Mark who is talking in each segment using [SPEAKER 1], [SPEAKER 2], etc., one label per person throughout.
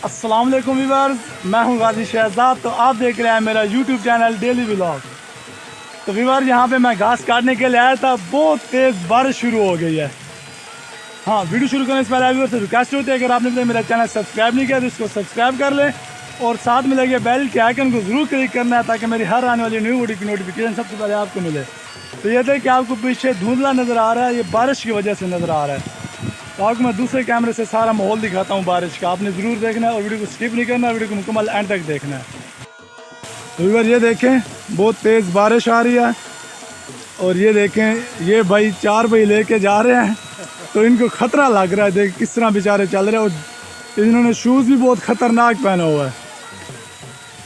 [SPEAKER 1] अस्सलाम वालेकुम व्यूअर्स, मैं हूं गाजी शहजाद। तो आप देख रहे हैं मेरा यूट्यूब चैनल डेली व्लॉग। तो व्यूअर्स, यहाँ पे मैं घास काटने के लिए आया था, बहुत तेज़ बारिश शुरू हो गई है। हाँ, वीडियो शुरू करने से पहले व्यूअर्स से रिक्वेस्ट होती है, अगर आपने अभी मेरा चैनल सब्सक्राइब नहीं किया तो इसको सब्सक्राइब कर लें और साथ में लगे बेल के आइकन को ज़रूर क्लिक करना है ताकि मेरी हर आने वाली न्यू वीडियो की नोटिफिकेशन सबसे पहले आपको मिले। तो ये देखिए, आपको पीछे धुंधला नज़र आ रहा है, ये बारिश की वजह से नज़र आ रहा है। तो आपको मैं दूसरे कैमरे से सारा माहौल दिखाता हूँ बारिश का, आपने ज़रूर देखना है और वीडियो को स्किप नहीं करना, वीडियो को मुकम्मल एंड तक देखना है। तो व्यूअर ये देखें, बहुत तेज़ बारिश आ रही है और ये देखें, ये भाई 4 भाई लेके जा रहे हैं तो इनको ख़तरा लग रहा है। देख किस तरह बेचारे चल रहे हैं और इन्होंने शूज़ भी बहुत ख़तरनाक पहना हुआ है।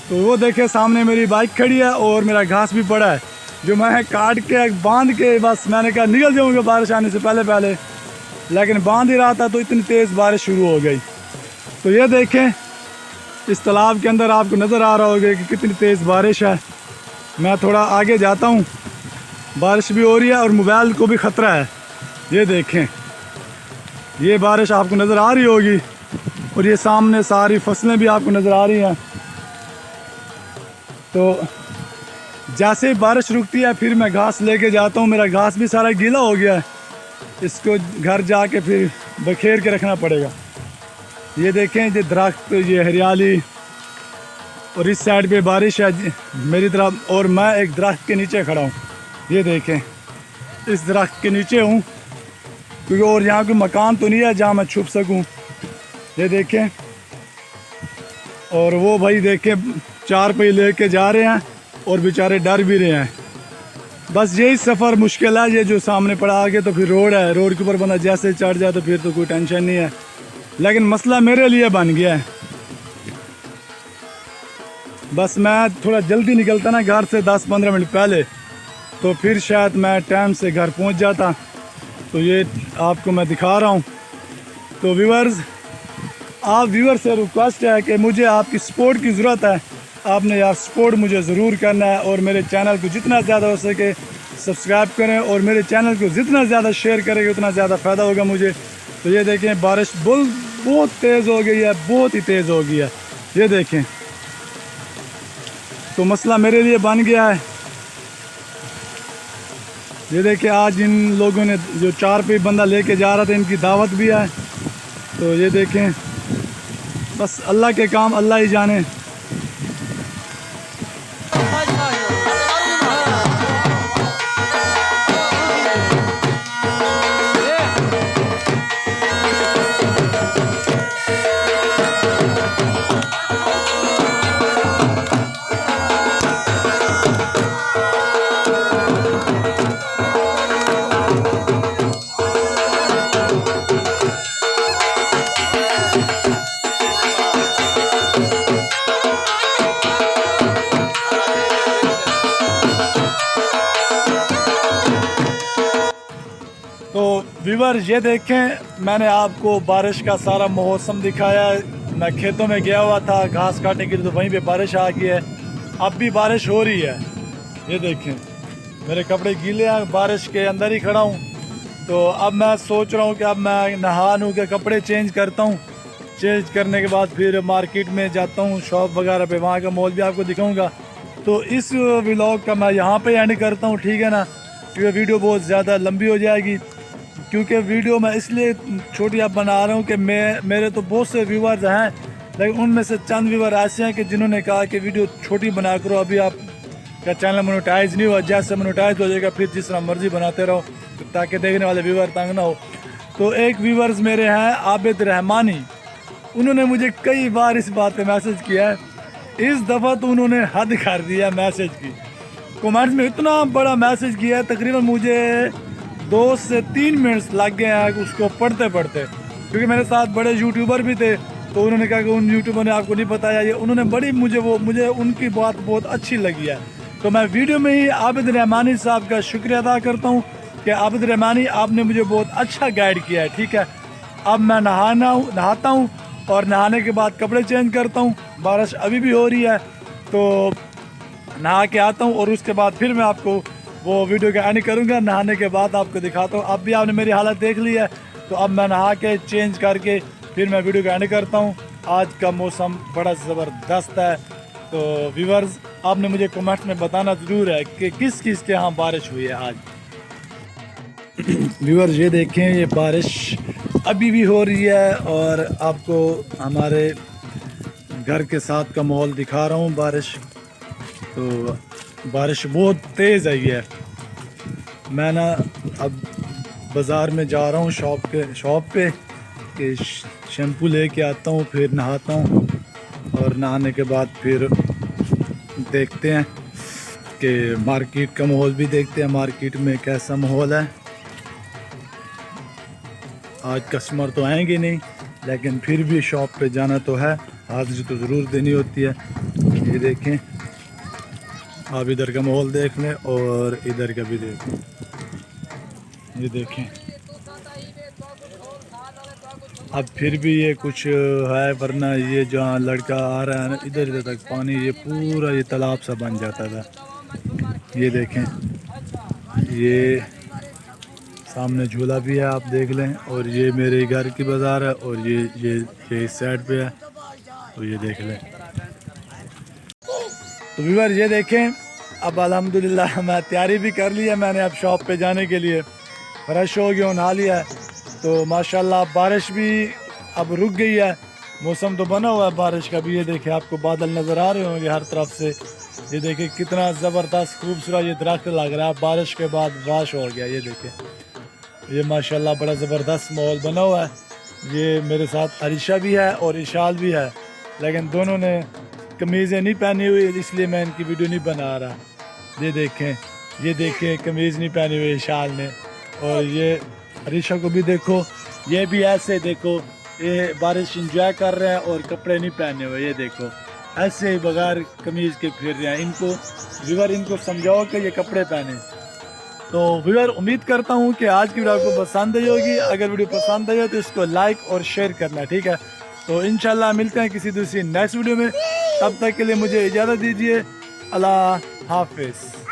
[SPEAKER 1] तो वो देखे, सामने मेरी बाइक खड़ी है और मेरा घास भी पड़ा है जो मैं काट के बांध के बस मैंने कहा निकल जाऊँगा बारिश आने से पहले, लेकिन बांध ही रहा था तो इतनी तेज़ बारिश शुरू हो गई। तो ये देखें, इस तालाब के अंदर आपको नज़र आ रहा होगा कि कितनी तेज़ बारिश है। मैं थोड़ा आगे जाता हूँ, बारिश भी हो रही है और मोबाइल को भी ख़तरा है। ये देखें, ये बारिश आपको नज़र आ रही होगी और ये सामने सारी फसलें भी आपको नज़र आ रही हैं। तो जैसे ही बारिश रुकती है फिर मैं घास लेके जाता हूँ। मेरा घास भी सारा गीला हो गया है, इसको घर जाके फिर बखेर के रखना पड़ेगा। ये देखें, ये दरख्त, ये हरियाली और इस साइड पे बारिश है मेरी तरफ और मैं एक दरख्त के नीचे खड़ा हूँ। ये देखें, इस दरख्त के नीचे हूँ क्योंकि और यहाँ कोई मकान तो नहीं है जहाँ मैं छुप सकूँ। ये देखें, और वो भाई देखें 4 पहिए लेके जा रहे हैं और बेचारे डर भी रहे हैं। बस यही सफ़र मुश्किल है, ये जो सामने पड़ा, आगे तो फिर रोड है, रोड के ऊपर बंदा जैसे चढ़ जाए तो फिर तो कोई टेंशन नहीं है, लेकिन मसला मेरे लिए बन गया है। बस मैं थोड़ा जल्दी निकलता ना घर से 10-15 मिनट पहले तो फिर शायद मैं टाइम से घर पहुंच जाता। तो ये आपको मैं दिखा रहा हूं। तो व्यूअर्स, आप व्यूअर से रिक्वेस्ट है कि मुझे आपकी सपोर्ट की ज़रूरत है। आपने यार सपोर्ट मुझे ज़रूर करना है और मेरे चैनल को जितना ज़्यादा हो सके सब्सक्राइब करें और मेरे चैनल को जितना ज़्यादा शेयर करेंगे उतना ज़्यादा फ़ायदा होगा मुझे। तो ये देखें, बारिश बहुत तेज़ हो गई है, बहुत ही तेज़ हो गई है। ये देखें, तो मसला मेरे लिए बन गया है। ये देखिए, आज इन लोगों ने जो 4 पे बंदा लेके जा रहा था, इनकी दावत भी है। तो ये देखें, बस अल्लाह के काम अल्लाह ही जाने। तो व्यूअर, ये देखें, मैंने आपको बारिश का सारा मौसम दिखाया। मैं खेतों में गया हुआ था घास काटने के लिए, तो वहीं पे बारिश आ गई है। अब भी बारिश हो रही है। ये देखें, मेरे कपड़े गीले हैं, बारिश के अंदर ही खड़ा हूँ। तो अब मैं सोच रहा हूँ कि अब मैं नहा नू के कपड़े चेंज करता हूँ। चेंज करने के बाद फिर मार्केट में जाता हूँ, शॉप वगैरह पे, वहाँ का मॉल भी आपको दिखाऊँगा। तो इस व्लॉग का मैं यहाँ पे एंड करता हूँ, ठीक है ना, क्योंकि वीडियो बहुत ज़्यादा लंबी हो जाएगी। क्योंकि वीडियो मैं इसलिए छोटी आप बना रहा हूँ कि मेरे तो बहुत से व्यूवर्स हैं, लेकिन उनमें से चंद व्यूवर ऐसे हैं कि जिन्होंने कहा कि वीडियो छोटी बना करो, अभी आपका चैनल मोनेटाइज नहीं हुआ, जैसे मोनेटाइज हो जाएगा फिर जिस तरह मर्जी बनाते रहो ताकि देखने वाले व्यूवर तंग ना हो। तो एक व्यूवर्स मेरे हैं आबिद रहमानी, उन्होंने मुझे कई बार इस बात पर मैसेज किया है। इस दफ़ा तो उन्होंने हद कर दिया मैसेज की, कमेंट्स में इतना बड़ा मैसेज किया है, तकरीबन मुझे 2 से 3 मिनट लग गए हैं उसको पढ़ते पढ़ते, क्योंकि मेरे साथ बड़े यूट्यूबर भी थे। तो उन्होंने कहा कि उन यूट्यूबर ने आपको नहीं बताया, ये उन्होंने बड़ी मुझे उनकी बात बहुत अच्छी लगी है। तो मैं वीडियो में ही आबिद रहमानी साहब का शुक्रिया अदा करता हूँ कि आबिद रहमानी, आपने मुझे बहुत अच्छा गाइड किया है, ठीक है। अब मैं नहाता हूँ और नहाने के बाद कपड़े चेंज करता हूँ। बारिश अभी भी हो रही है तो नहा के आता हूँ और उसके बाद फिर मैं आपको वो वीडियो का एंड करूँगा। नहाने के बाद आपको दिखाता हूँ। अब भी आपने मेरी हालत देख ली है, तो अब मैं नहा के चेंज करके फिर मैं वीडियो का एंड करता हूँ। आज का मौसम बड़ा ज़बरदस्त है। तो व्यूअर्स, आपने मुझे कमेंट्स में बताना ज़रूर है कि किस किस के यहाँ बारिश हुई है आज। व्यूअर्स, ये देखें, ये बारिश अभी भी हो रही है और आपको हमारे घर के साथ का माहौल दिखा रहा हूँ। तो बारिश बहुत तेज़ आई है। मैं ना अब बाज़ार में जा रहा हूँ शॉप पे कि शैम्पू लेके आता हूँ, फिर नहाता हूँ और नहाने के बाद फिर देखते हैं कि मार्केट का माहौल भी देखते हैं, मार्केट में कैसा माहौल है। आज कस्टमर तो आएंगे नहीं, लेकिन फिर भी शॉप पे जाना तो है, हाजिरी तो ज़रूर देनी होती है। ये देखें, आप इधर का माहौल देख लें और इधर का भी देख लें। ये देखें, अब फिर भी ये कुछ है, वरना ये जहाँ लड़का आ रहा है ना, इधर तक पानी ये पूरा ये तालाब सा बन जाता था। ये देखें, ये सामने झूला भी है, आप देख लें। और ये मेरे घर की बाज़ार है और ये इस साइड पे है, तो ये देख लें। तो व्यूअर, ये देखें, अब अल्हम्दुलिल्लाह मैं तैयारी भी कर ली है। मैंने अब शॉप पे जाने के लिए फ्रेश हो गया, नहा लिया है। तो माशाल्लाह बारिश भी अब रुक गई है, मौसम तो बना हुआ है बारिश का भी। ये देखें, आपको बादल नज़र आ रहे होंगे हर तरफ से। ये देखें कितना ज़बरदस्त खूबसूरत ये दरख्त लग रहा है, बारिश के बाद वाश हो गया। ये देखें, ये माशाल्लाह बड़ा ज़बरदस्त माहौल बना हुआ है। ये मेरे साथ अरिशा भी है और इशाल भी है, लेकिन दोनों ने कमीज़ें नहीं पहनी हुई, इसलिए मैं इनकी वीडियो नहीं बना रहा। ये देखें कमीज़ नहीं पहनी हुई इशाल ने, और ये अरिशा को भी देखो, ये भी ऐसे देखो, ये बारिश इंजॉय कर रहे हैं और कपड़े नहीं पहने हुए। ये देखो, ऐसे ही बगैर कमीज़ के फिर रहे हैं। इनको समझाओ कि ये कपड़े पहने। तो व्यूअर, उम्मीद करता हूँ कि आज की वीडियो आपको पसंद आई होगी। अगर वीडियो पसंद आई हो तो इसको लाइक और शेयर करना, ठीक है। तो इंशाल्लाह मिलते हैं किसी दूसरी नेक्स्ट वीडियो में। तब तक के लिए मुझे इजाज़त दीजिए। अल्लाह हाफिज़।